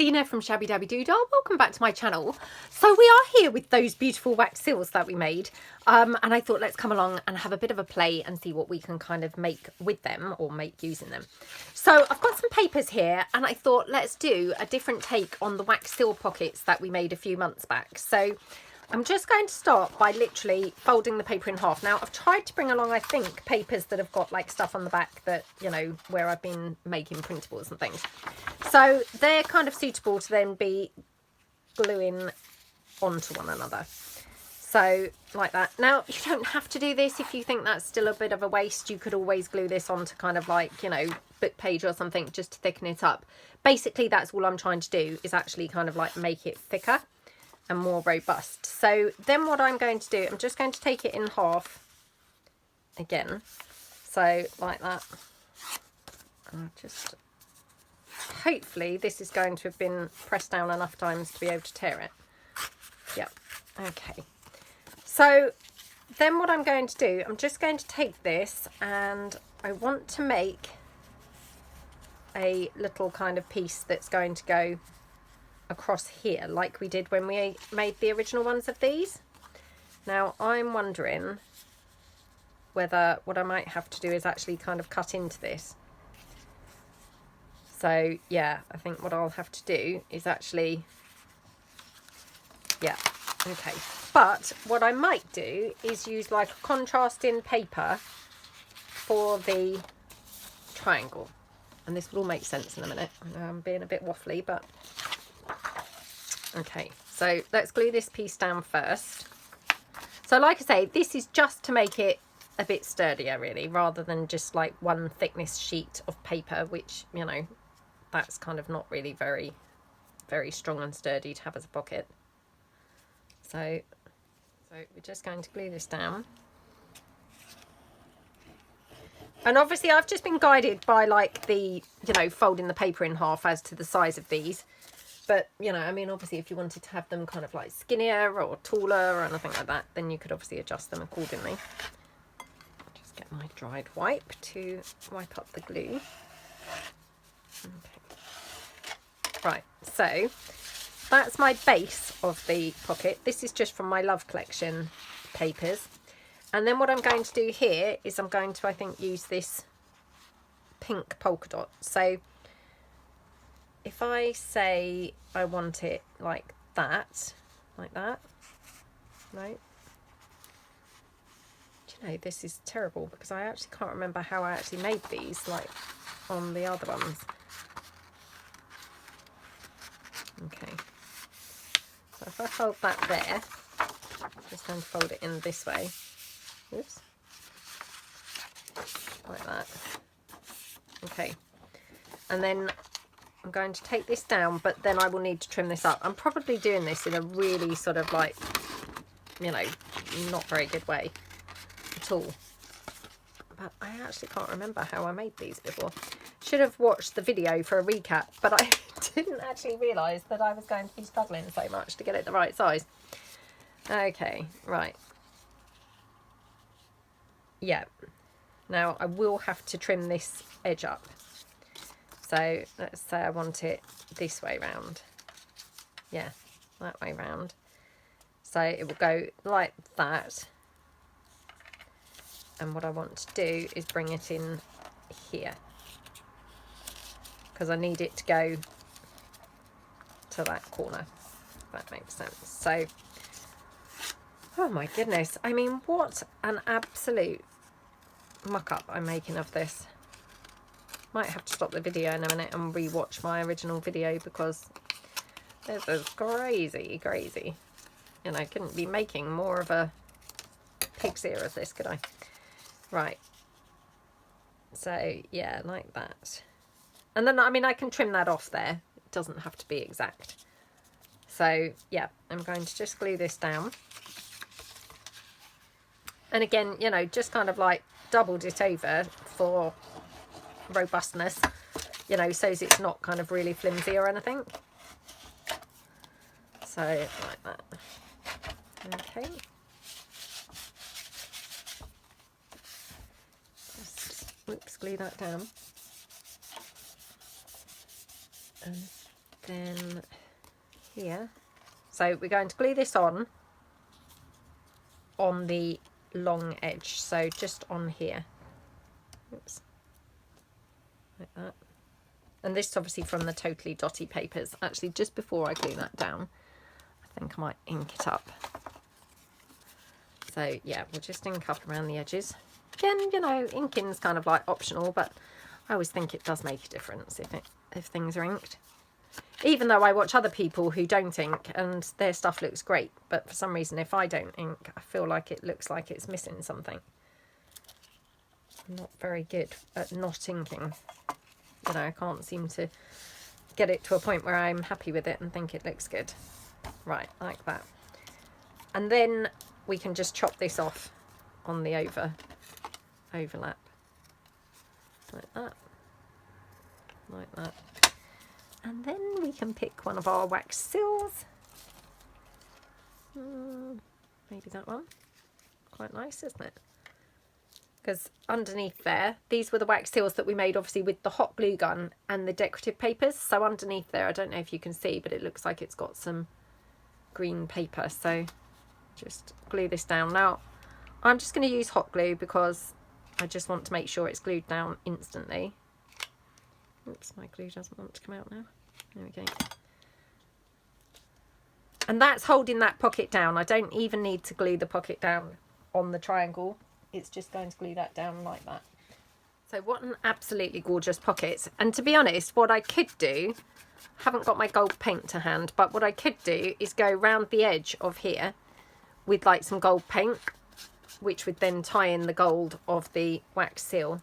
Tina from Shabbydabbydoodah. Welcome back to my channel. So we are here with those beautiful wax seals that we made, and I thought let's come along and have a bit of a play and see what we can kind of make with them or make using them. So I've got some papers here and I thought let's do a different take on the wax seal pockets that we made a few months back. So I'm just going to start by literally folding the paper in half. Now I've tried to bring along, I think, papers that have got like stuff on the back that, you know, where I've been making printables and things. So they're kind of suitable to then be gluing onto one another. So like that. Now you don't have to do this if you think that's still a bit of a waste. You could always glue this onto kind of like, you know, book page or something just to thicken it up. Basically that's all I'm trying to do, is actually kind of like make it thicker and more robust. So then what I'm going to do, I'm just going to take it in half again, so like that. And just hopefully this is going to have been pressed down enough times to be able to tear it. Yep. Okay, so then what I'm going to do, I'm just going to take this and I want to make a little kind of piece that's going to go across here like we did when we made the original ones of these. Now I'm wondering whether what I might have to do is actually kind of cut into this. So yeah, I think what I'll have to do is actually, yeah, okay. But what I might do is use like a contrasting paper for the triangle, and this will all make sense in a minute. I know I'm being a bit waffly, but okay, so let's glue this piece down first. So like I say, this is just to make it a bit sturdier really, rather than just like one thickness sheet of paper, which, you know, that's kind of not really very strong and sturdy to have as a pocket. So we're just going to glue this down. And obviously I've just been guided by like the, you know, folding the paper in half as to the size of these. But, you know, I mean, obviously if you wanted to have them kind of like skinnier or taller or anything like that, then you could obviously adjust them accordingly. I'll just get my dried wipe to wipe up the glue. Okay. Right, so that's my base of the pocket. This is just from my Love Collection papers. And then what I'm going to do here is I'm going to, I think, use this pink polka dot. So if I say I want it like that, right? Do you know, this is terrible because I actually can't remember how I actually made these, like on the other ones. Okay, so if I fold that there, I'm just going to fold it in this way. Oops. Like that. Okay, and then I'm going to take this down, but then I will need to trim this up. I'm probably doing this in a really sort of like, you know, not very good way at all. But I actually can't remember how I made these before. Should have watched the video for a recap, but I didn't actually realise that I was going to be struggling so much to get it the right size. Okay, right. Yeah. Now I will have to trim this edge up. So let's say I want it this way round. Yeah, that way round. So it will go like that. And what I want to do is bring it in here, because I need it to go to that corner, if that makes sense. So, oh my goodness. I mean, what an absolute muck-up I'm making of this. Might have to stop the video in a minute and re-watch my original video, because this is crazy. You know, I couldn't be making more of a pig's ear of this, could I? Right. So, yeah, like that. And then, I mean, I can trim that off there. It doesn't have to be exact. So, yeah, I'm going to just glue this down. And again, you know, just kind of like doubled it over for robustness, you know, so it's not kind of really flimsy or anything. So like that. Okay, just glue that down. then here. So we're going to glue this on the long edge, so just on here. Oops. Like that. And this is obviously from the Totally Dotty papers. Actually, just before I glue that down, I think I might ink it up. So yeah, we'll just ink up around the edges. Again, you know, inking's kind of like optional, but I always think it does make a difference if things are inked. Even though I watch other people who don't ink and their stuff looks great, but for some reason if I don't ink, I feel like it looks like it's missing something. I'm not very good at not inking. You know, I can't seem to get it to a point where I'm happy with it and think it looks good. Right, like that. And then we can just chop this off on the overlap. Like that. Like that. And then we can pick one of our wax seals. Maybe that one. Quite nice, isn't it? Because underneath there, these were the wax seals that we made obviously with the hot glue gun and the decorative papers. So underneath there, I don't know if you can see, but it looks like it's got some green paper. So just glue this down. Now, I'm just going to use hot glue because I just want to make sure it's glued down instantly. Oops, my glue doesn't want to come out now. There we go. And that's holding that pocket down. I don't even need to glue the pocket down on the triangle. It's just going to glue that down like that. So what an absolutely gorgeous pocket. And to be honest, what I could do, I haven't got my gold paint to hand, but what I could do is go round the edge of here with like some gold paint, which would then tie in the gold of the wax seal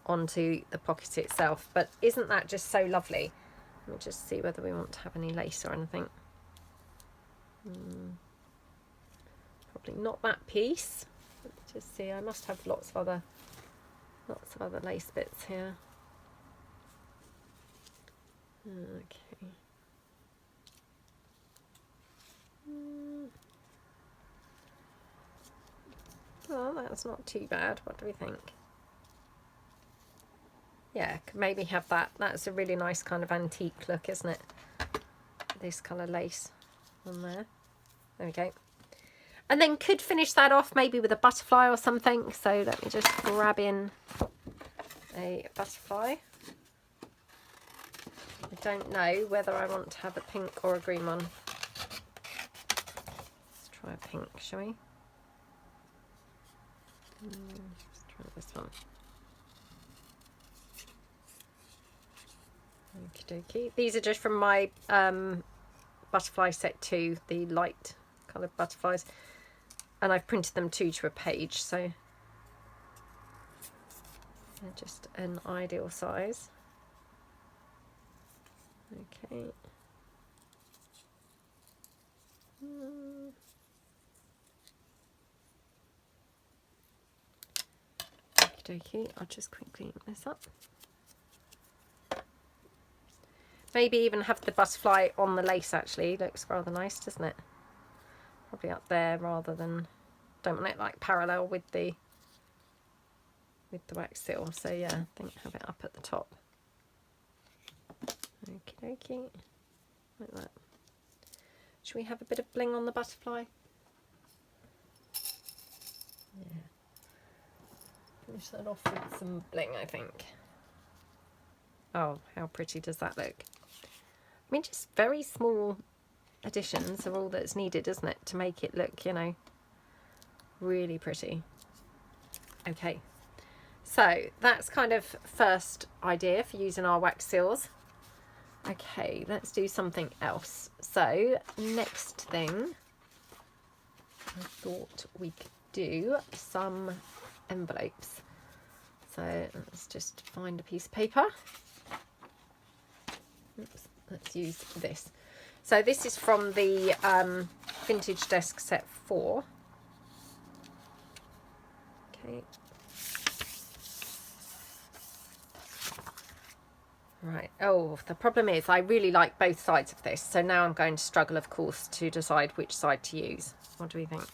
onto the pocket itself. But isn't that just so lovely? Let me just see whether we want to have any lace or anything. Probably not that piece. Let's just see. I must have lots of other lace bits here. Okay. Oh, that's not too bad. What do we think? Yeah, could maybe have that. That's a really nice kind of antique look, isn't it? This colour lace on there. There we go. And then could finish that off maybe with a butterfly or something. So let me just grab in a butterfly. I don't know whether I want to have a pink or a green one. Let's try a pink, shall we? Let's try this one. Okie dokie. These are just from my butterfly set 2, the light coloured butterflies, and I've printed them 2 to a page, so they're just an ideal size. Okay. Okie dokie. I'll just quickly ink this up. Maybe even have the butterfly on the lace, actually. Looks rather nice, doesn't it? Probably up there rather than, don't want it like parallel with the wax seal. So yeah, I think have it up at the top. Okie dokie. Like that. Should we have a bit of bling on the butterfly? Yeah. Finish that off with some bling, I think. Oh, how pretty does that look? I mean, just very small additions are all that's needed, isn't it, to make it look, you know, really pretty. Okay, so that's kind of first idea for using our wax seals. Okay, let's do something else. So next thing, I thought we could do some envelopes. So let's just find a piece of paper. Oops, let's use this. So this is from the Vintage Desk Set 4. Okay. Right. Oh, the problem is I really like both sides of this. So now I'm going to struggle, of course, to decide which side to use. What do we think?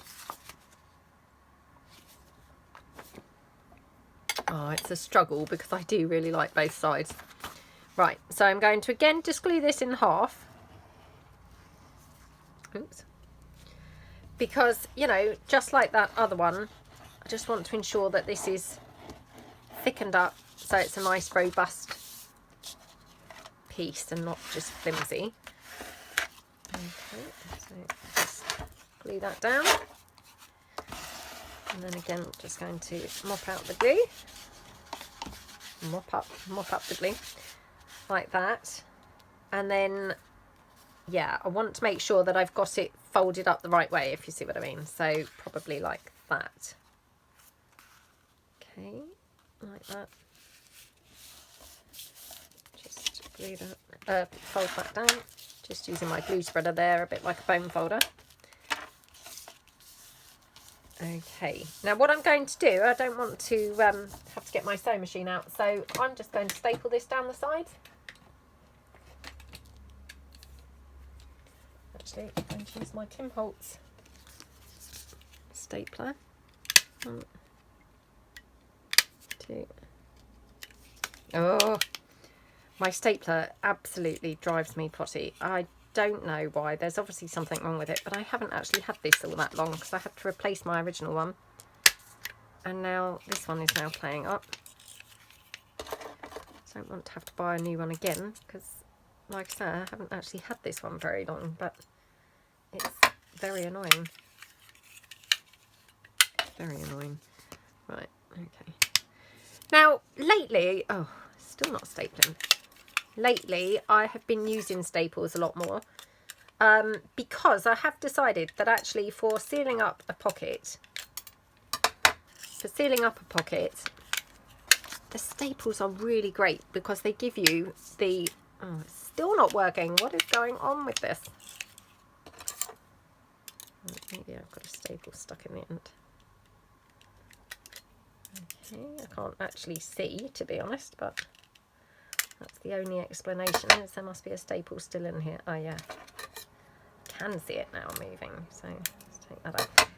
Oh, it's a struggle because I do really like both sides. Right, so I'm going to again just glue this in half. Oops. Because, you know, just like that other one, I just want to ensure that this is thickened up so it's a nice robust piece and not just flimsy. Okay, so just glue that down. And then again, just going to mop out the glue. Mop up the glue like that. And then, yeah, I want to make sure that I've got it folded up the right way, if you see what I mean. So probably like that. Okay, like that. Just glue that, fold that down. Just using my glue spreader there, a bit like a foam folder. Okay, now what I'm going to do, I don't want to have to get my sewing machine out, so I'm just going to staple this down the side. Actually, I'm going to use my Tim Holtz stapler. 1, 2. Oh, my stapler absolutely drives me potty. I don't know why. There's obviously something wrong with it, but I haven't actually had this all that long because I had to replace my original one, and now this one is now playing up. So I don't want to have to buy a new one again because, like I said, I haven't actually had this one very long, but it's very annoying. Very annoying. Right, okay. Now, lately, oh, still not stapling. Lately, I have been using staples a lot more because I have decided that actually for sealing up a pocket, the staples are really great because they give you the, oh, it's still not working. What is going on with this? Maybe I've got a staple stuck in the end. Okay, I can't actually see, to be honest, but that's the only explanation, is there must be a staple still in here. Oh yeah, can see it now moving, so let's take that out.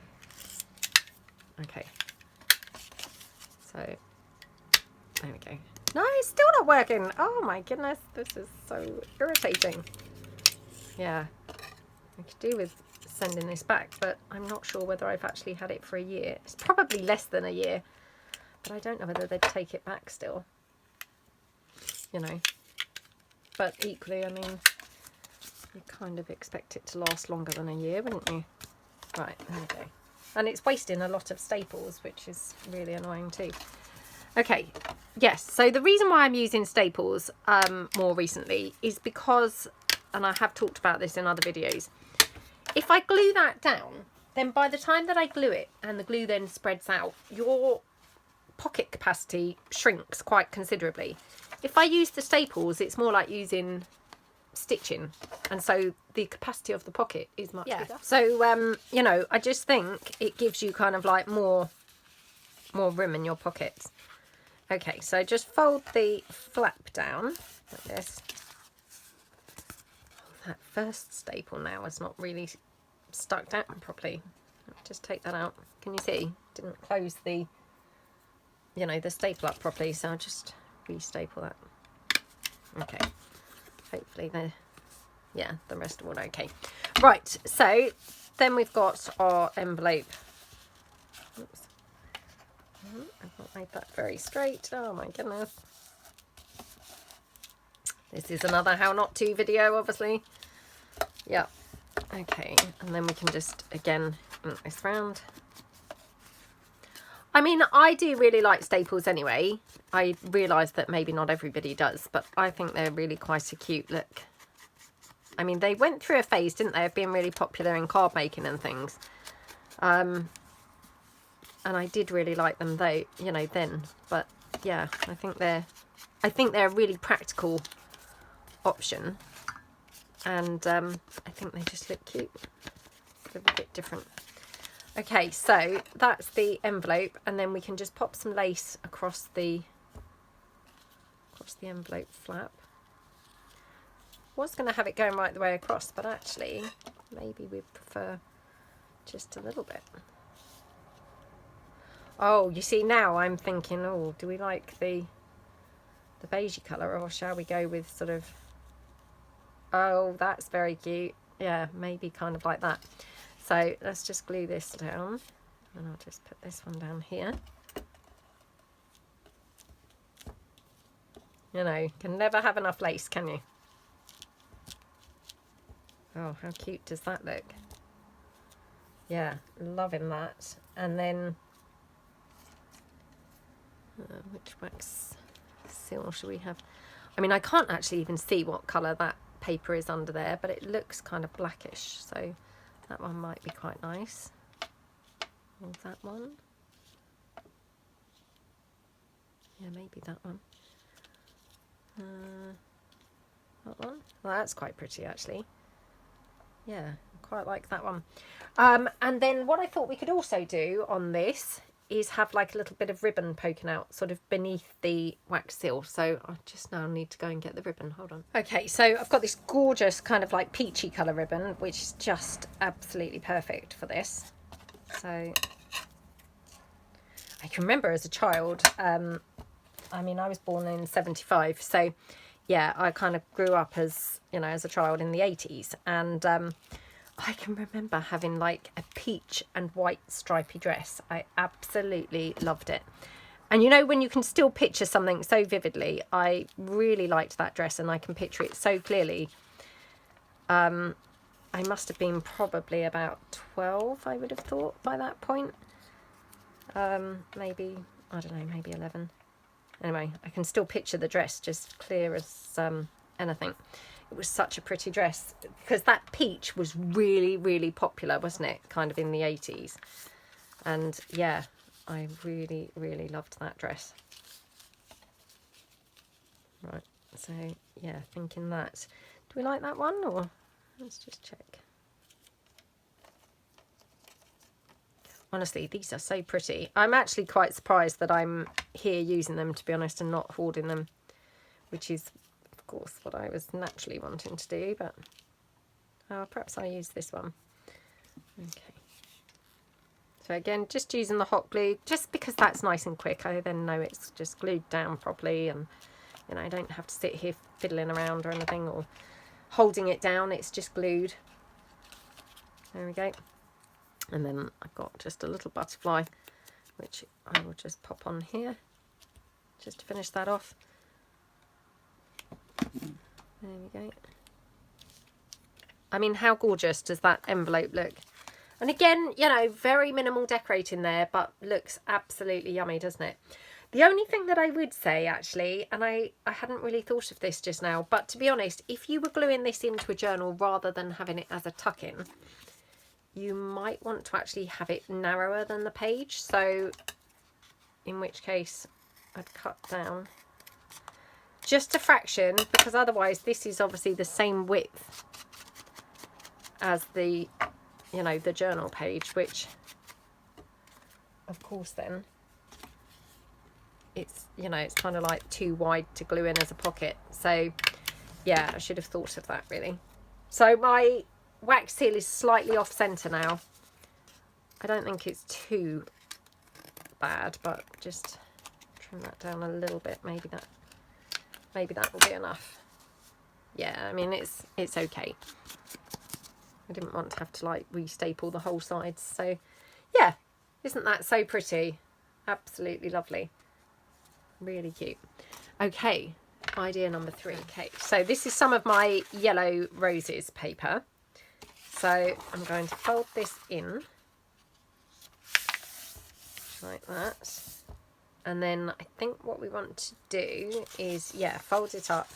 Okay, so there we go. No, it's still not working. Oh my goodness, this is so irritating. Yeah, I could do with sending this back, but I'm not sure whether I've actually had it for a year. It's probably less than a year, but I don't know whether they'd take it back still, you know. But equally, I mean, you kind of expect it to last longer than a year, wouldn't you? Right, there we go. And it's wasting a lot of staples, which is really annoying too. Okay, yes, so the reason why I'm using staples more recently is because, and I have talked about this in other videos, if I glue that down, then by the time that I glue it and the glue then spreads out, your pocket capacity shrinks quite considerably. If I use the staples, it's more like using stitching, and so the capacity of the pocket is much bigger. So you know, I just think it gives you kind of like more room in your pockets. Okay, so just fold the flap down like this. Oh, that first staple now is not really stuck down properly. Just take that out. Can you see? Didn't close the, you know, the staple up properly, so I'll just re-staple that. Okay, hopefully the rest are all okay. Right, so then we've got our envelope. Oops. I've not made that very straight. Oh my goodness. This is another how not to video, obviously. Yeah. Okay, and then we can just again ink this round. I mean, I do really like staples anyway. I realise that maybe not everybody does, but I think they're really quite a cute look. I mean, they went through a phase, didn't they, of being really popular in card making and things. And I did really like them though, you know, then. But yeah, I think they're a really practical option, and I think they just look cute. They're a bit different. Okay, so that's the envelope, and then we can just pop some lace across the envelope flap. Was going to have it going right the way across, but actually maybe we prefer just a little bit. Oh, you see, now I'm thinking, oh, do we like the the beigey colour, or shall we go with sort of, oh, that's very cute. Yeah, maybe kind of like that. So let's just glue this down, and I'll just put this one down here. You know, can never have enough lace, can you? Oh, how cute does that look? Yeah, loving that. And then, which wax seal should we have? I mean, I can't actually even see what colour that paper is under there, but it looks kind of blackish, so that one might be quite nice. Or that one. Yeah, maybe that one. That one. Well, that's quite pretty actually. Yeah, I quite like that one. And then what I thought we could also do on this is have like a little bit of ribbon poking out sort of beneath the wax seal. So I just now need to go and get the ribbon. Hold on. Okay, so I've got this gorgeous kind of like peachy colour ribbon, which is just absolutely perfect for this. So I can remember as a child, I mean, I was born in 75, so yeah, I kind of grew up as, you know, as a child in the 80s, and I can remember having like a peach and white stripy dress. I absolutely loved it. And you know, when you can still picture something so vividly, I really liked that dress, and I can picture it so clearly. I must have been probably about 12, I would have thought, by that point. Maybe, I don't know, maybe 11. Anyway, I can still picture the dress just clear as anything. It was such a pretty dress, because that peach was really, really popular, wasn't it? Kind of in the 80s. And yeah, I really, really loved that dress. Right, so yeah, thinking that. Do we like that one, or let's just check. Honestly, these are so pretty. I'm actually quite surprised that I'm here using them, to be honest, and not hoarding them, which is, of course, what I was naturally wanting to do, but perhaps I'll use this one. Okay. So again, just using the hot glue, just because that's nice and quick. I then know it's just glued down properly, and, you know, I don't have to sit here fiddling around or anything or holding it down. It's just glued. There we go. And then I've got just a little butterfly, which I will just pop on here, just to finish that off. There we go. I mean, how gorgeous does that envelope look? And again, you know, very minimal decorating there, but looks absolutely yummy, doesn't it? The only thing that I would say, actually, and I hadn't really thought of this just now, but to be honest, if you were gluing this into a journal rather than having it as a tuck-in, you might want to actually have it narrower than the page. So in which case I'd cut down just a fraction, because otherwise this is obviously the same width as the, you know, the journal page, which of course then it's, you know, it's kind of like too wide to glue in as a pocket. So yeah, I should have thought of that really. So my wax seal is slightly off center now. I don't think it's too bad, but just trim that down a little bit. Maybe that will be enough. Yeah, I mean, it's okay. I didn't want to have to like restaple the whole sides. So yeah, isn't that so pretty? Absolutely lovely. Really cute. Okay, idea number 3. Okay, so this is some of my yellow roses paper. So I'm going to fold this in like that, and then I think what we want to do is, yeah, fold it up.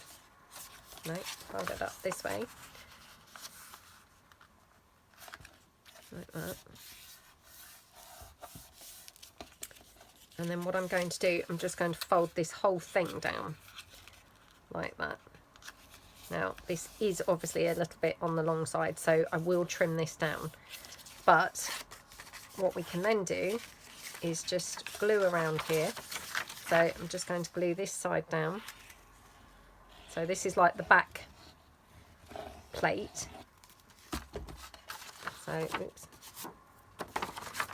No, fold it up this way, like that. And then what I'm going to do, I'm just going to fold this whole thing down like that. Now, this is obviously a little bit on the long side, so I will trim this down. But what we can then do is just glue around here. So I'm just going to glue this side down. So this is like the back plate. So, oops,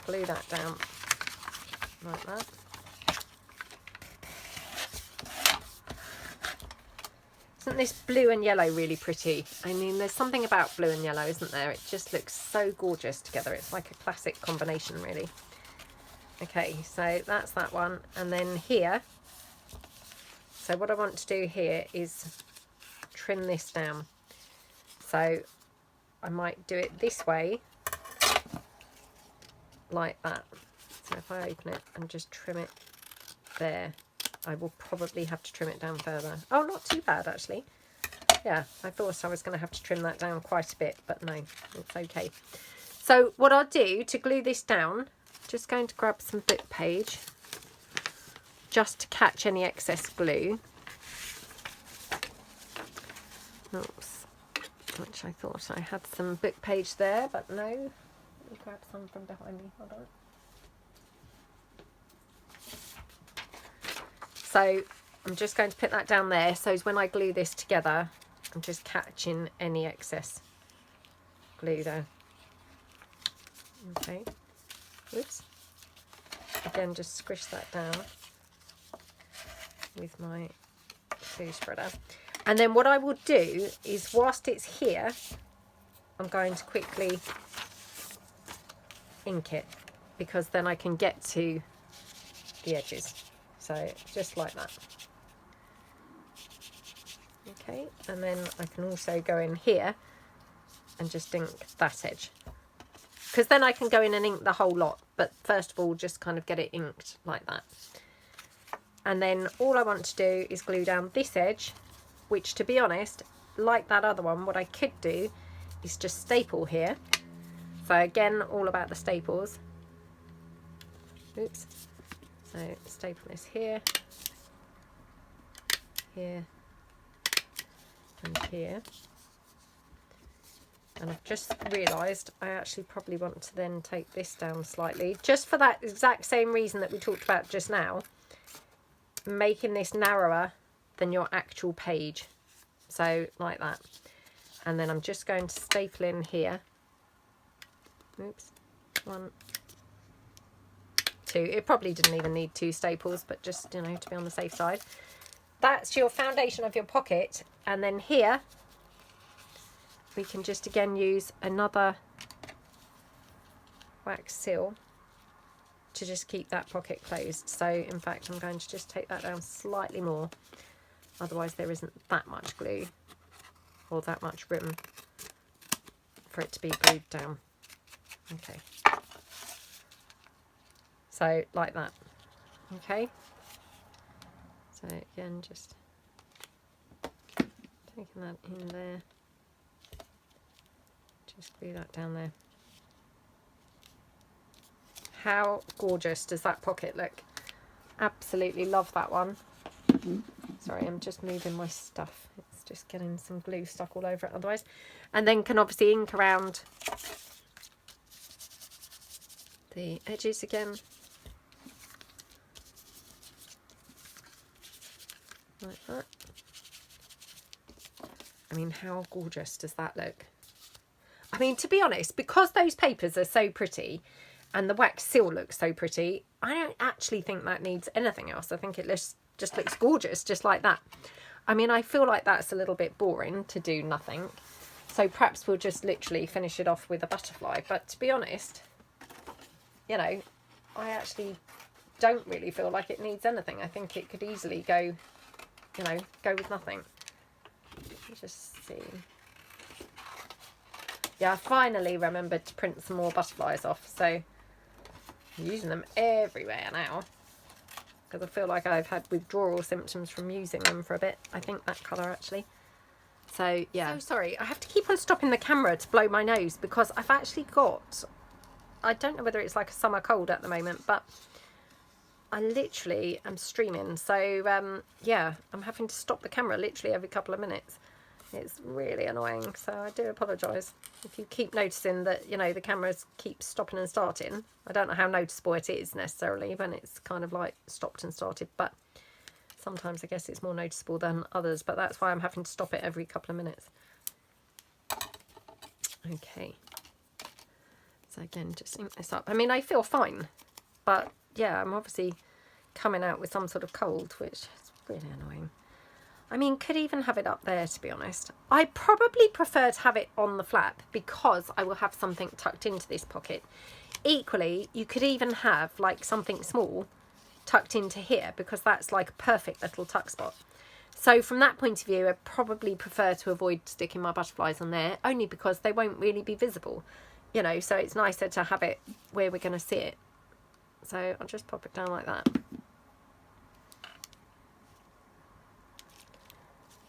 glue that down like that. Isn't this blue and yellow really pretty? I mean, there's something about blue and yellow, isn't there? It just looks so gorgeous together. It's like a classic combination, really. Okay, so that's that one. And then here, so what I want to do here is trim this down. So I might do it this way, like that. So if I open it and just trim it there, I will probably have to trim it down further. Oh, not too bad, actually. Yeah, I thought I was going to have to trim that down quite a bit, but no, it's okay. So what I'll do to glue this down, just going to grab some book page just to catch any excess glue. Oops, which I thought I had some book page there, but no. Let me grab some from behind me, hold on. So I'm just going to put that down there, so when I glue this together, I'm just catching any excess glue there. Okay, oops. Again, just squish that down with my glue spreader. And then what I will do is, whilst it's here, I'm going to quickly ink it, because then I can get to the edges. So just like that. Okay, and then I can also go in here and just ink that edge, because then I can go in and ink the whole lot, but first of all just kind of get it inked like that. And then all I want to do is glue down this edge, which, to be honest, like that other one, what I could do is just staple here. So again, all about the staples. Oops. So staple this here, here, and here. And I've just realised I actually probably want to then take this down slightly, just for that exact same reason that we talked about just now, making this narrower than your actual page. So like that. And then I'm just going to staple in here. Oops. 1, 2. It probably didn't even need 2 staples, but just, you know, to be on the safe side. That's your foundation of your pocket. And then here we can just again use another wax seal to just keep that pocket closed. So in fact, I'm going to just take that down slightly more, otherwise there isn't that much glue or that much room for it to be glued down. Okay, so like that. Okay, so again, just taking that in there, just glue that down there. How gorgeous does that pocket look? Absolutely love that one. Sorry, I'm just moving my stuff. It's just getting some glue stuck all over it otherwise. And then can obviously ink around the edges again. Like that. I mean, how gorgeous does that look? I mean, to be honest, because those papers are so pretty and the wax seal looks so pretty, I don't actually think that needs anything else. I think it just looks gorgeous, just like that. I mean, I feel like that's a little bit boring to do nothing. So perhaps we'll just literally finish it off with a butterfly. But to be honest, you know, I actually don't really feel like it needs anything. I think it could easily go, you know, go with nothing. Let's just see. Yeah, I finally remembered to print some more butterflies off. So I'm using them everywhere now, because I feel like I've had withdrawal symptoms from using them for a bit. I think that colour actually. So yeah. So sorry, I have to keep on stopping the camera to blow my nose, because I've actually got, I don't know whether it's like a summer cold at the moment, but I literally am streaming. So yeah, I'm having to stop the camera literally every couple of minutes. It's really annoying, so I do apologise if you keep noticing that, you know, the cameras keep stopping and starting. I don't know how noticeable it is necessarily when it's kind of like stopped and started, but sometimes I guess it's more noticeable than others, but that's why I'm having to stop it every couple of minutes. Okay, so again, just ink this up. I mean, I feel fine, but yeah, I'm obviously coming out with some sort of cold, which is really annoying. I mean, could even have it up there, to be honest. I probably prefer to have it on the flap because I will have something tucked into this pocket. Equally, you could even have like something small tucked into here because that's like a perfect little tuck spot. So from that point of view, I probably prefer to avoid sticking my butterflies on there, only because they won't really be visible, you know, so it's nicer to have it where we're going to see it. So I'll just pop it down like that.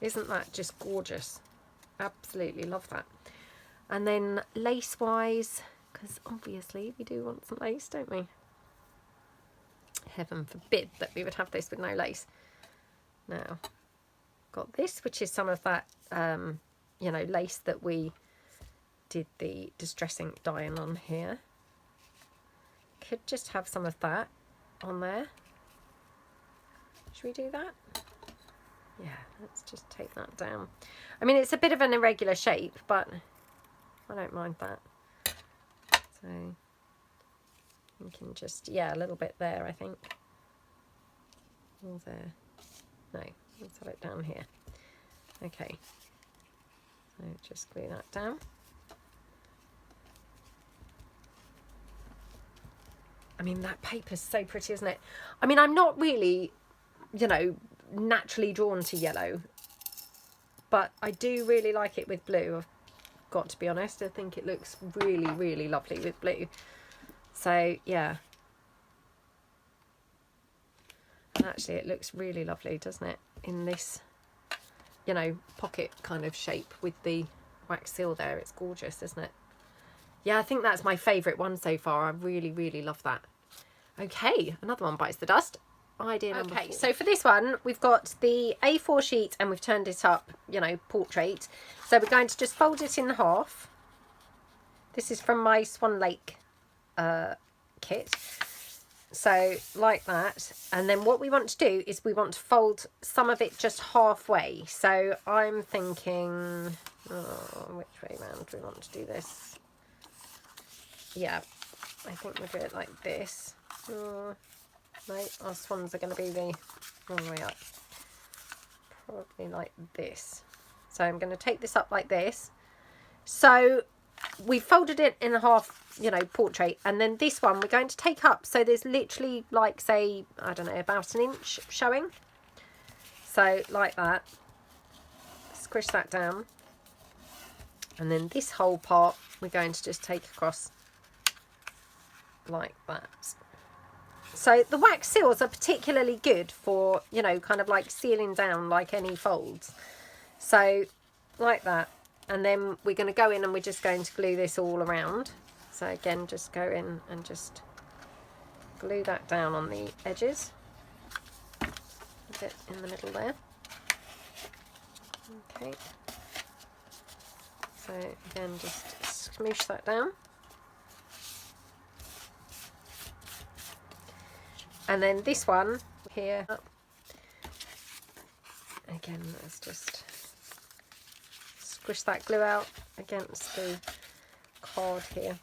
Isn't that just gorgeous? Absolutely love that. And then lace wise, because obviously we do want some lace, don't we? Heaven forbid that we would have this with no lace. Now, got this, which is some of that, you know, lace that we did the Distress Ink dyeing on here. Could just have some of that on there. Should we do that? Yeah, let's just take that down. I mean, it's a bit of an irregular shape, but I don't mind that. So we can just, yeah, a little bit there, I think. All there. No, let's have it down here. Okay. So just glue that down. I mean, that paper's so pretty, isn't it? I mean, I'm not really, you know, naturally drawn to yellow, but I do really like it with blue. I've got to be honest. I think it looks really, really lovely with blue. So, yeah. And actually, it looks really lovely, doesn't it? In this, you know, pocket kind of shape with the wax seal there. It's gorgeous, isn't it? Yeah, I think that's my favourite one so far. I really, really love that. Okay, another one bites the dust. Idea number 4. So for this one, we've got the A4 sheet and we've turned it up, you know, portrait. So we're going to just fold it in half. This is from my Swan Lake kit. So like that. And then what we want to do is we want to fold some of it just halfway. So I'm thinking, oh, which way round do we want to do this? Yeah, I think we'll do it like this. No, our swans are going to be the wrong way up. Probably like this. So I'm going to take this up like this. So we folded it in half, you know, portrait. And then this one we're going to take up. So there's literally like, say, I don't know, about an inch showing. So like that. Squish that down. And then this whole part we're going to just take across like that. So the wax seals are particularly good for, you know, kind of like sealing down like any folds. So like that. And then we're going to go in and we're just going to glue this all around. So again, just go in and just glue that down on the edges. A bit in the middle there. Okay. So again, just smoosh that down. And then this one here, again, let's just squish that glue out against the card here.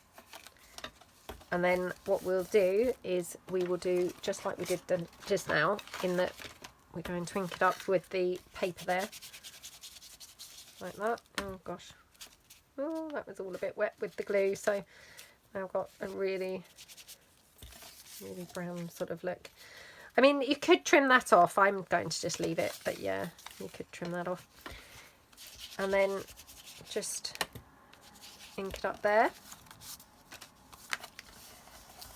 And then what we'll do is we will do just like we did just now, in that we're going to ink it up with the paper there, like that. Oh gosh, oh, that was all a bit wet with the glue, so now I've got a really brown sort of look. I mean, you could trim that off. I'm going to just leave it, but yeah, you could trim that off. And then just ink it up there.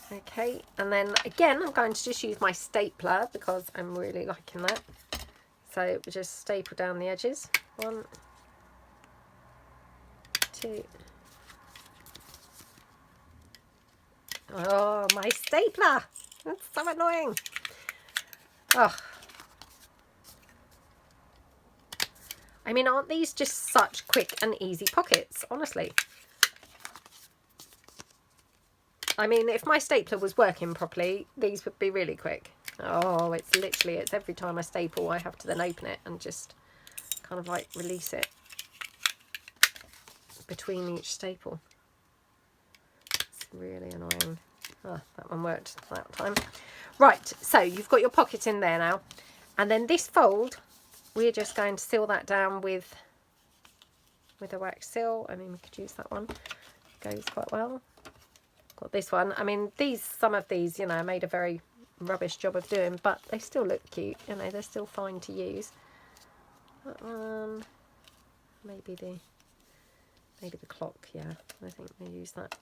Okay, and then again, I'm going to just use my stapler because I'm really liking that. So we just staple down the edges. 1, 2. Oh, my stapler! That's so annoying. Oh. I mean, aren't these just such quick and easy pockets, honestly? I mean, if my stapler was working properly, these would be really quick. Oh, it's literally, it's every time I staple, I have to then open it and just kind of like release it between each staple. It's really annoying. Oh, that one worked that time. Right, so you've got your pocket in there now. And then this fold, we're just going to seal that down with a wax seal. I mean, we could use that one. Goes quite well. Got this one. I mean, some of these, you know, I made a very rubbish job of doing, but they still look cute. You know, they're still fine to use. That one, maybe the clock. Yeah, I think we use that.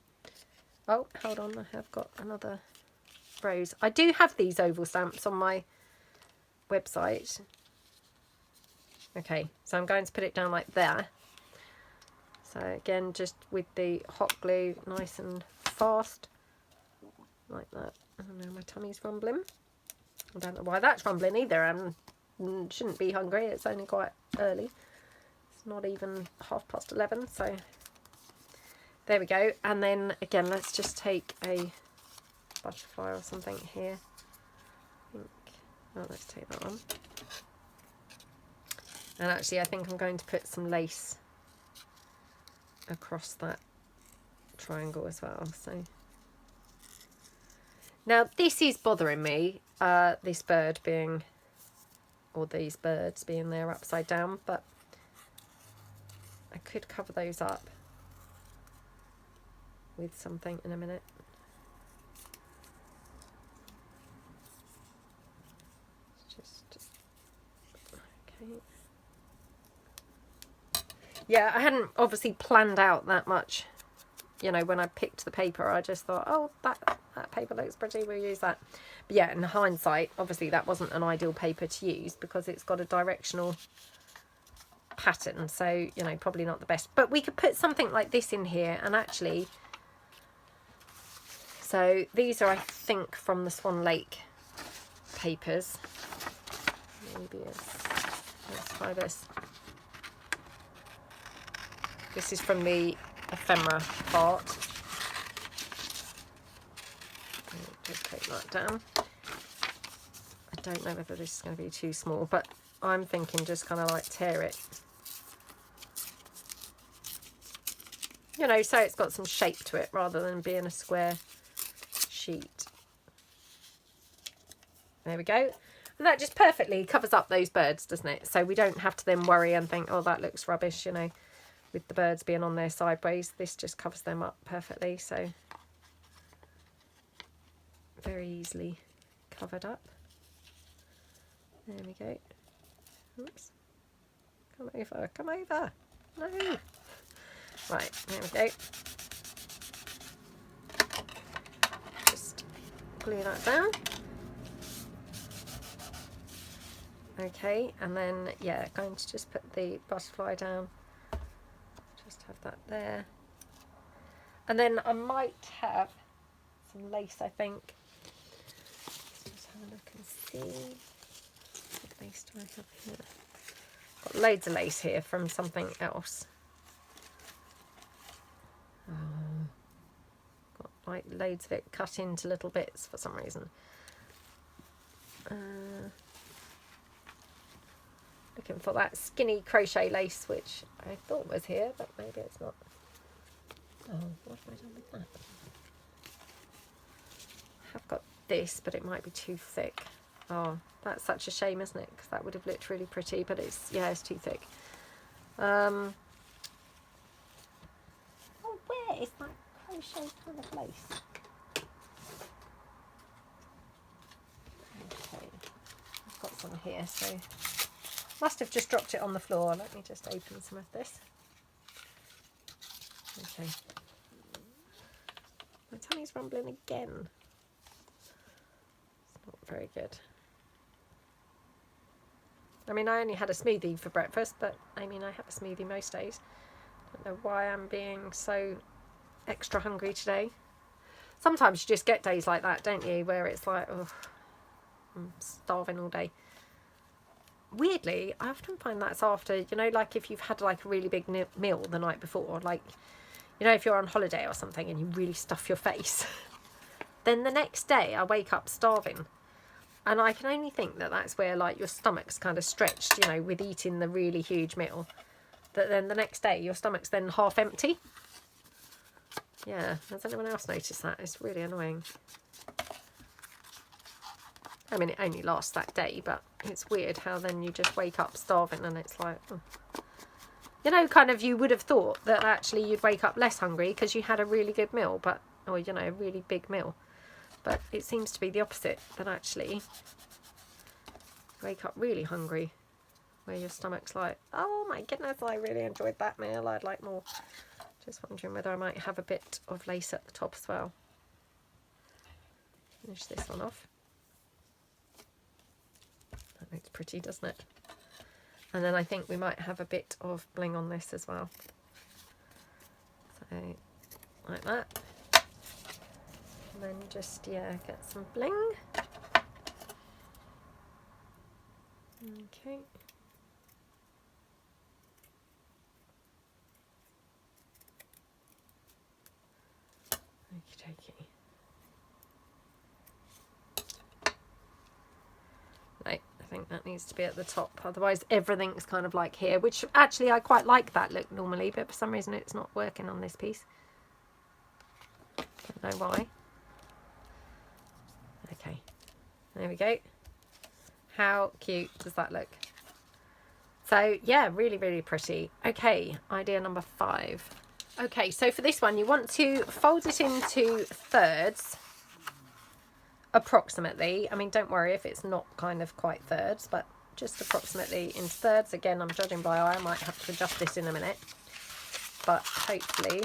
Oh, hold on, I have got another rose. I do have these oval stamps on my website. Okay, so I'm going to put it down like there. So again, just with the hot glue, nice and fast, like that. I don't know, my tummy's rumbling. I don't know why that's rumbling either. Shouldn't be hungry. It's only quite early. It's not even 11:30. So there we go. And then again, let's just take a butterfly or something here. Oh, let's take that one. And actually, I think I'm going to put some lace across that triangle as well. So now this is bothering me, this bird being, or these birds being there upside down, but I could cover those up with something in a minute. Just okay. Yeah, I hadn't obviously planned out that much. You know, when I picked the paper, I just thought, oh, that paper looks pretty, we'll use that. But yeah, in hindsight, obviously that wasn't an ideal paper to use because it's got a directional pattern. So, you know, probably not the best. But we could put something like this in here and actually... So these are, I think, from the Swan Lake papers. Maybe let's try this. This is from the ephemera part. Just take that down. I don't know whether this is going to be too small, but I'm thinking just kind of like tear it. You know, so it's got some shape to it rather than being a square sheet. There we go. And that just perfectly covers up those birds, doesn't it? So we don't have to then worry and think, oh, that looks rubbish, you know, with the birds being on there sideways. This just covers them up perfectly. So very easily covered up. There we go. Oops. Come over, come over. No. Right, there we go. Just glue that down. Okay, and then, yeah, going to just put the butterfly down. Just have that there. And then I might have some lace, I think. Let's just have a look and see. What lace do I have here? Got loads of lace here from something else. Got like loads of it cut into little bits for some reason. Looking for that skinny crochet lace, which I thought was here, but maybe it's not. Oh, what have I done with that? I have got this, but it might be too thick. Oh, that's such a shame, isn't it? Because that would have looked really pretty, but it's, yeah, it's too thick. Oh, where is that crochet kind of lace? Okay, I've got some here, so must have just dropped it on the floor. Let me just open some of this. Okay. My tummy's rumbling again. It's not very good. I mean, I only had a smoothie for breakfast, but I mean, I have a smoothie most days. Don't know why I'm being so extra hungry today. Sometimes you just get days like that, don't you, where it's like, oh, I'm starving all day. Weirdly, I often find that's after, you know, like if you've had like a really big meal the night before, like, you know, if you're on holiday or something and you really stuff your face, then the next day I wake up starving. And I can only think that that's where like your stomach's kind of stretched, you know, with eating the really huge meal, that then the next day your stomach's then half empty. Yeah, has anyone else noticed that? It's really annoying. I mean, it only lasts that day, but it's weird how then you just wake up starving and it's like, oh. You know, kind of you would have thought that actually you'd wake up less hungry because you had a really good meal, but, or, you know, a really big meal. But it seems to be the opposite, that actually you wake up really hungry, where your stomach's like, oh my goodness, I really enjoyed that meal, I'd like more. Just wondering whether I might have a bit of lace at the top as well. Finish this one off. That looks pretty, doesn't it? And then I think we might have a bit of bling on this as well. So, like that. And then just, yeah, get some bling. Okay. Okie dokie. Right, I think that needs to be at the top. Otherwise everything's kind of like here, which actually I quite like that look normally, but for some reason it's not working on this piece. Don't know why. Okay, there we go. How cute does that look? So yeah, really, really pretty. Okay, idea number 5. Okay, so for this one, you want to fold it into thirds, approximately. I mean, don't worry if it's not kind of quite thirds, but just approximately into thirds. Again, I'm judging by eye. I might have to adjust this in a minute, but hopefully,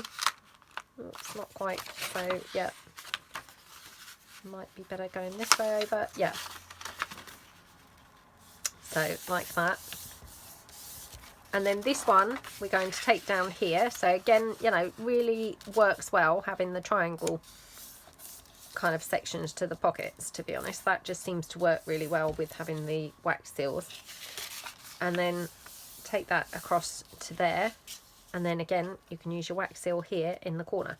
it's not quite. So yeah, might be better going this way over. Yeah. So like that. And then this one we're going to take down here. So again, you know, really works well having the triangle kind of sections to the pockets, to be honest. That just seems to work really well with having the wax seals. And then take that across to there. And then again, you can use your wax seal here in the corner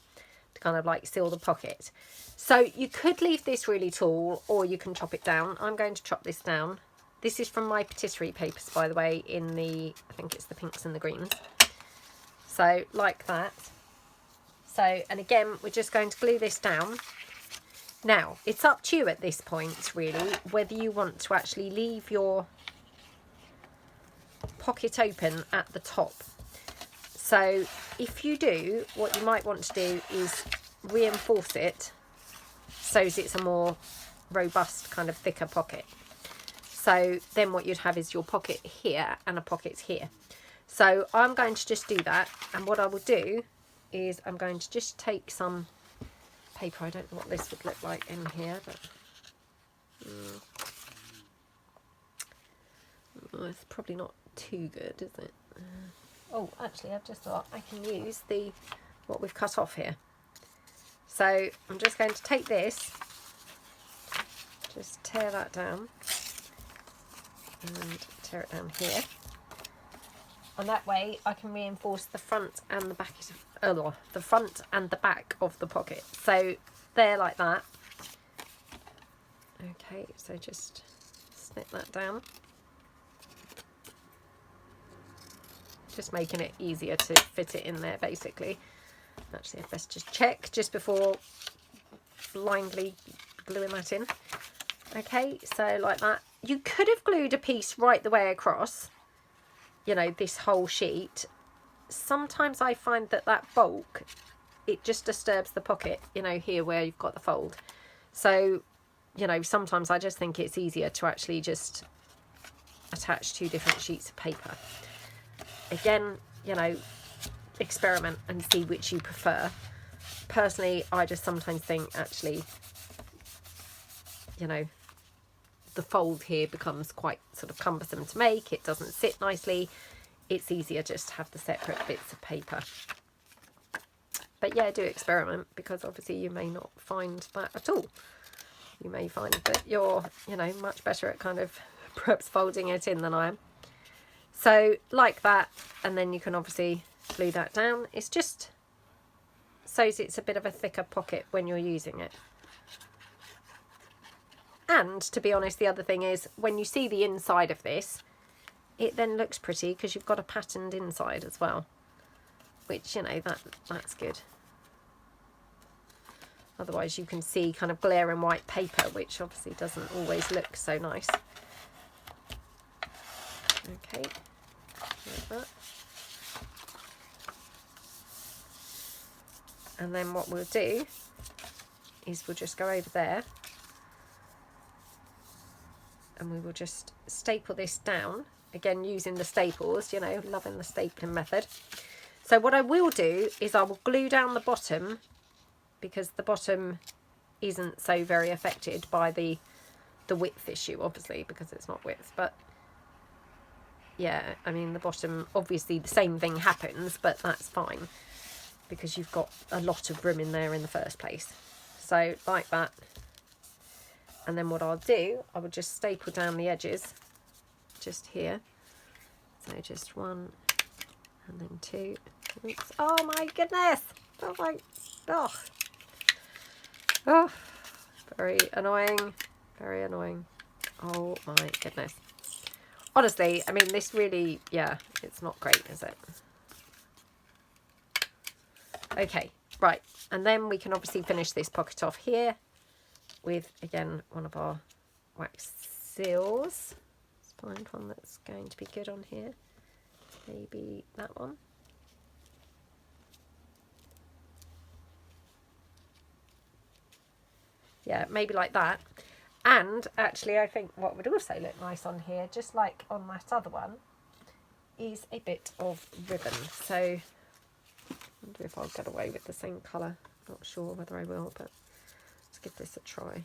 to kind of like seal the pocket. So you could leave this really tall, or you can chop it down. I'm going to chop this down. This is from my patisserie papers, by the way, in the, I think it's the pinks and the greens. So, like that. So, and again, we're just going to glue this down. Now, it's up to you at this point, really, whether you want to actually leave your pocket open at the top. So, if you do, what you might want to do is reinforce it so that it's a more robust, kind of thicker pocket. So then what you'd have is your pocket here and a pocket here. So I'm going to just do that. And what I will do is I'm going to just take some paper. I don't know what this would look like in here, but it's probably not too good, is it? Oh, actually, I've just thought I can use the what we've cut off here. So I'm just going to take this, just tear that down. And tear it down here, and that way I can reinforce the front and the back of the front and the back of the pocket. So there, like that. Okay, so just snip that down, just making it easier to fit it in there basically. Actually, I'd best just check just before blindly gluing that in. Okay, so like that. You could have glued a piece right the way across, you know, this whole sheet. Sometimes I find that that bulk, it just disturbs the pocket, you know, here where you've got the fold. So, you know, sometimes I just think it's easier to actually just attach 2 different sheets of paper. Again, you know, experiment and see which you prefer. Personally, I just sometimes think actually, you know, the fold here becomes quite sort of cumbersome to make. It doesn't sit nicely. It's easier just to have the separate bits of paper. But yeah, do experiment, because obviously you may not find that at all. You may find that you're, you know, much better at kind of perhaps folding it in than I am. So like that, and then you can obviously glue that down. It's just so it's a bit of a thicker pocket when you're using it. And to be honest, the other thing is when you see the inside of this, it then looks pretty because you've got a patterned inside as well, which, you know, that's good. Otherwise you can see kind of glaring white paper, which obviously doesn't always look so nice. Okay, like that. And then what we'll do is we'll just go over there and we will just staple this down. Again, using the staples, you know, loving the stapling method. So what I will do is I will glue down the bottom, because the bottom isn't so very affected by the width issue, obviously, because it's not width. But yeah, I mean, the bottom, obviously the same thing happens, but that's fine because you've got a lot of room in there in the first place. So like that. And then what I'll do, I will just staple down the edges just here. So just 1 and then 2. Oops. Oh my goodness. Oh my, oh, very annoying, very annoying. Oh my goodness. Honestly, I mean, this really, yeah, it's not great, is it? Okay, right. And then we can obviously finish this pocket off here with, again, one of our wax seals. Let's find one that's going to be good on here. Maybe that one. Yeah, maybe like that. And actually, I think what would also look nice on here, just like on that other one, is a bit of ribbon. So I wonder if I'll get away with the same colour. Not sure whether I will, but let's give this a try.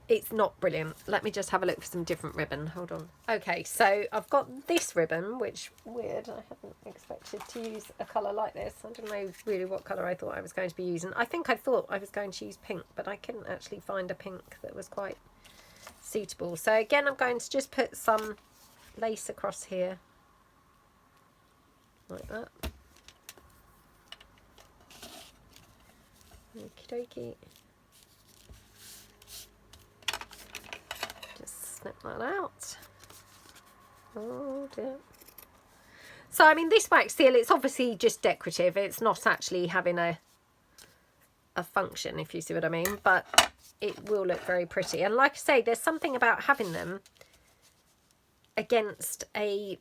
It's not brilliant. Let me just have a look for some different ribbon. Hold on. Okay, so I've got this ribbon, which, weird, I hadn't expected to use a colour like this. I don't know really what colour I thought I was going to be using. I think I thought I was going to use pink, but I couldn't actually find a pink that was quite suitable. So again, I'm going to just put some lace across here, like that. Okie dokie. Snip that out. Oh dear. So I mean, this wax seal, it's obviously just decorative. It's not actually having a function, if you see what I mean, but it will look very pretty. And like I say, there's something about having them against a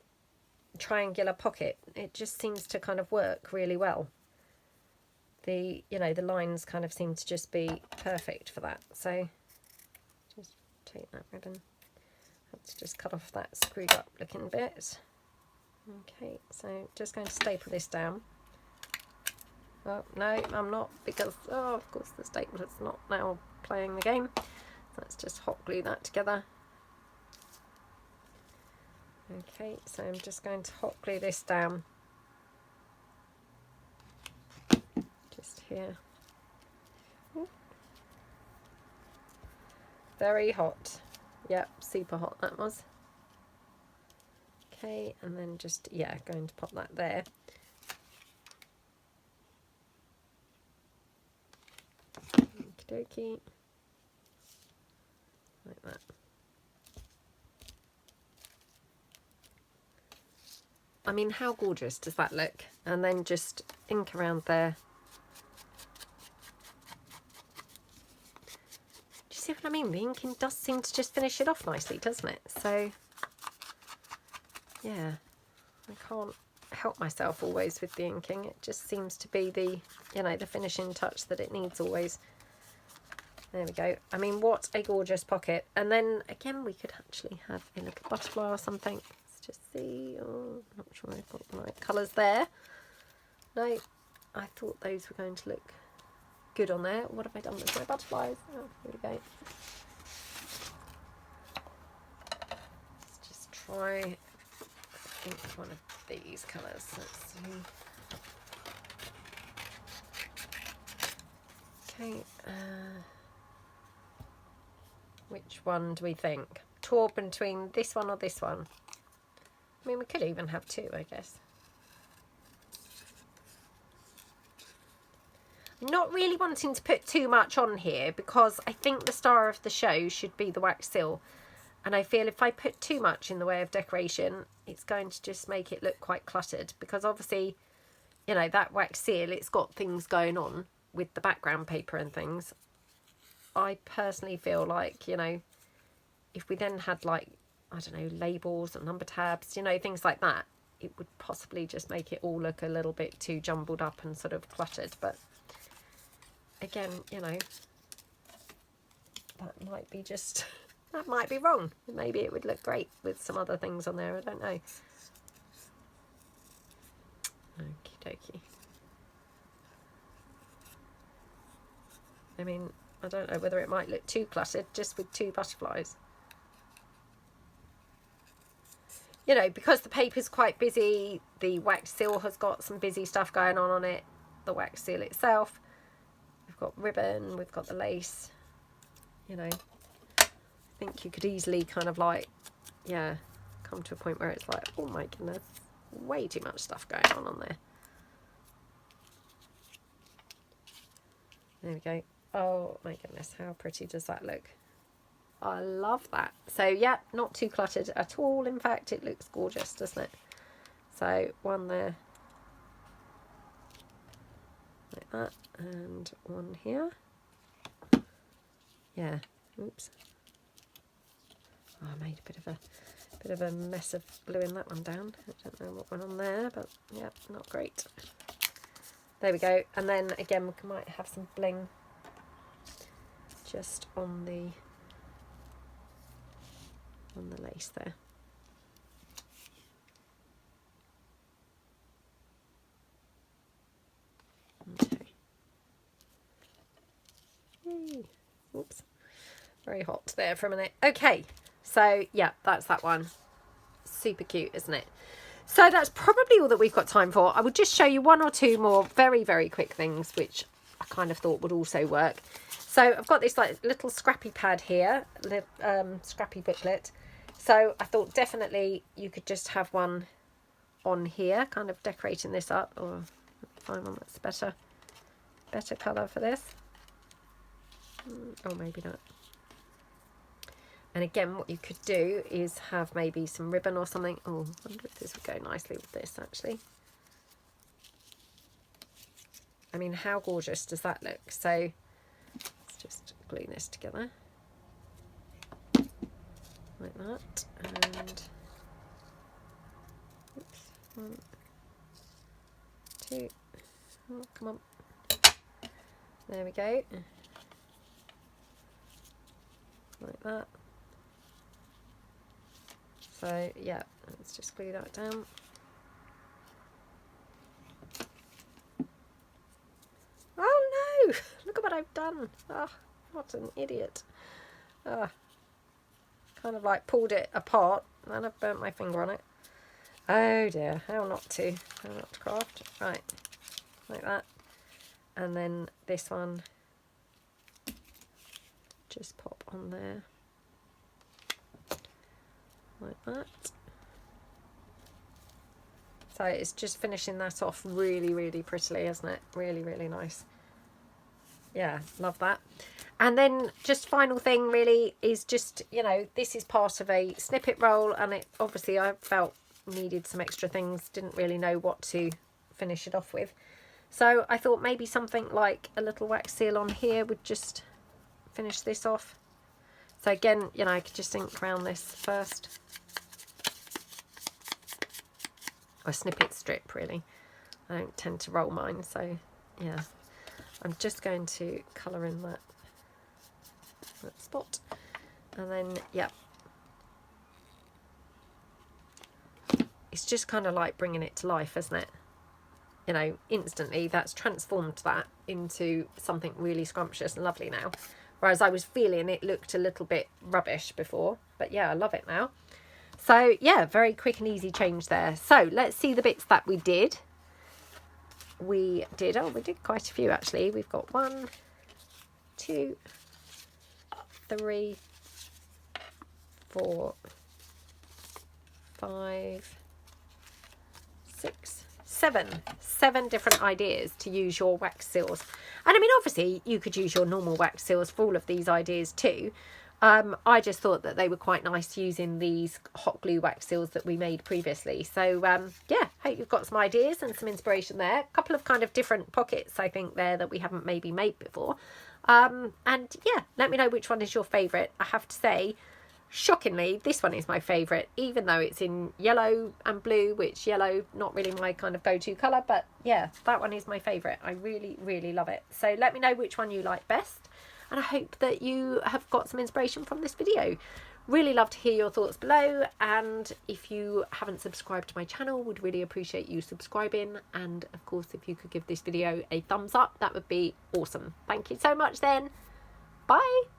triangular pocket. It just seems to kind of work really well. The, you know, the lines kind of seem to just be perfect for that. So just take that ribbon. Let's just cut off that screwed up looking bit. Okay, so just going to staple this down. Oh, no, I'm not, because, oh, of course the stapler's not now playing the game. Let's just hot glue that together. Okay, so I'm just going to hot glue this down. Just here. Ooh. Very hot. Yep, super hot that was. Okay, and then just, yeah, going to pop that there. Okie dokie. Like that. I mean, how gorgeous does that look? And then just ink around there. See what I mean? The inking does seem to just finish it off nicely, doesn't it? So yeah, I can't help myself always with the inking. It just seems to be the, you know, the finishing touch that it needs always. There we go. I mean, what a gorgeous pocket. And then again, we could actually have a little butterfly or something. Let's just see. Oh, not sure I've got the right colours there. No, I thought those were going to look good on there. What have I done with my butterflies? Oh, here we go. Let's just try, I think, one of these colours. Let's see. Okay, which one do we think? Torn between this one or this one? I mean, we could even have two, I guess. Not really wanting to put too much on here because I think the star of the show should be the wax seal, and I feel if I put too much in the way of decoration, it's going to just make it look quite cluttered, because obviously you know, that wax seal, it's got things going on with the background paper and things. I personally feel like, you know, if we then had like, I don't know, labels or number tabs, you know, things like that, it would possibly just make it all look a little bit too jumbled up and sort of cluttered. But again, you know, that might be just, that might be wrong. Maybe it would look great with some other things on there. I don't know. Okie dokie. I mean, I don't know whether it might look too cluttered just with 2 butterflies. You know, because the paper's quite busy, the wax seal has got some busy stuff going on it, the wax seal itself. We've got ribbon, we've got the lace, you know. I think you could easily kind of like, yeah, come to a point where it's like, oh my goodness, way too much stuff going on there. There we go. Oh my goodness, how pretty does that look? I love that. So yeah, not too cluttered at all. In fact, it looks gorgeous, doesn't it? So one there, like that, and one here. Yeah. Oops. Oh, I made a bit of a mess of gluing that one down. I don't know what went on there, but yeah, not great. There we go. And then again, we might have some bling just on the lace there. Okay. Yay. Oops. Very hot there for a minute. Okay, so yeah, that's that one. Super cute, isn't it? So that's probably all that we've got time for. I will just show you 1 or 2 more very, very quick things, which I kind of thought would also work. So I've got this like little scrappy pad here, scrappy booklet. So I thought definitely you could just have one on here, kind of decorating this up, or find one that's better colour for this. Or maybe not. And again, what you could do is have maybe some ribbon or something. Oh, I wonder if this would go nicely with this, actually. I mean, how gorgeous does that look? So let's just glue this together. Like that. And oops, 1, 2. Oh, come on. There we go. Like that. So yeah, let's just glue that down. Oh no! Look at what I've done. Oh, what an idiot. Oh, kind of like pulled it apart and I've burnt my finger on it. Oh dear, how not to craft. Right, like that. And then this one, just pop on there. Like that. So it's just finishing that off really, really prettily, isn't it? Really, really nice. Yeah, love that. And then just final thing really is just, you know, this is part of a snippet roll, and it obviously I felt needed some extra things, didn't really know what to finish it off with. So I thought maybe something like a little wax seal on here would just finish this off. So again, you know, I could just ink around this first. Or snippet strip, really. I don't tend to roll mine, so yeah. I'm just going to colour in that spot. And then, yeah. It's just kind of like bringing it to life, isn't it? You know, instantly that's transformed that into something really scrumptious and lovely now. Whereas I was feeling it looked a little bit rubbish before. But yeah, I love it now. So yeah, very quick and easy change there. So let's see the bits that we did. We did quite a few actually. We've got 1, 2, 3, 4, 5, 6, 7 different ideas to use your wax seals. And I mean, obviously you could use your normal wax seals for all of these ideas too. I just thought that they were quite nice using these hot glue wax seals that we made previously. So yeah, hope you've got some ideas and some inspiration there. A couple of kind of different pockets, I think, there that we haven't maybe made before. And yeah, let me know which one is your favourite. I have to say, shockingly, this one is my favourite, even though it's in yellow and blue, which yellow, not really my kind of go-to colour, but yeah, that one is my favourite. I really, really love it. So let me know which one you like best. And I hope that you have got some inspiration from this video. Really love to hear your thoughts below. And if you haven't subscribed to my channel, would really appreciate you subscribing. And of course, if you could give this video a thumbs up, that would be awesome. Thank you so much then. Bye.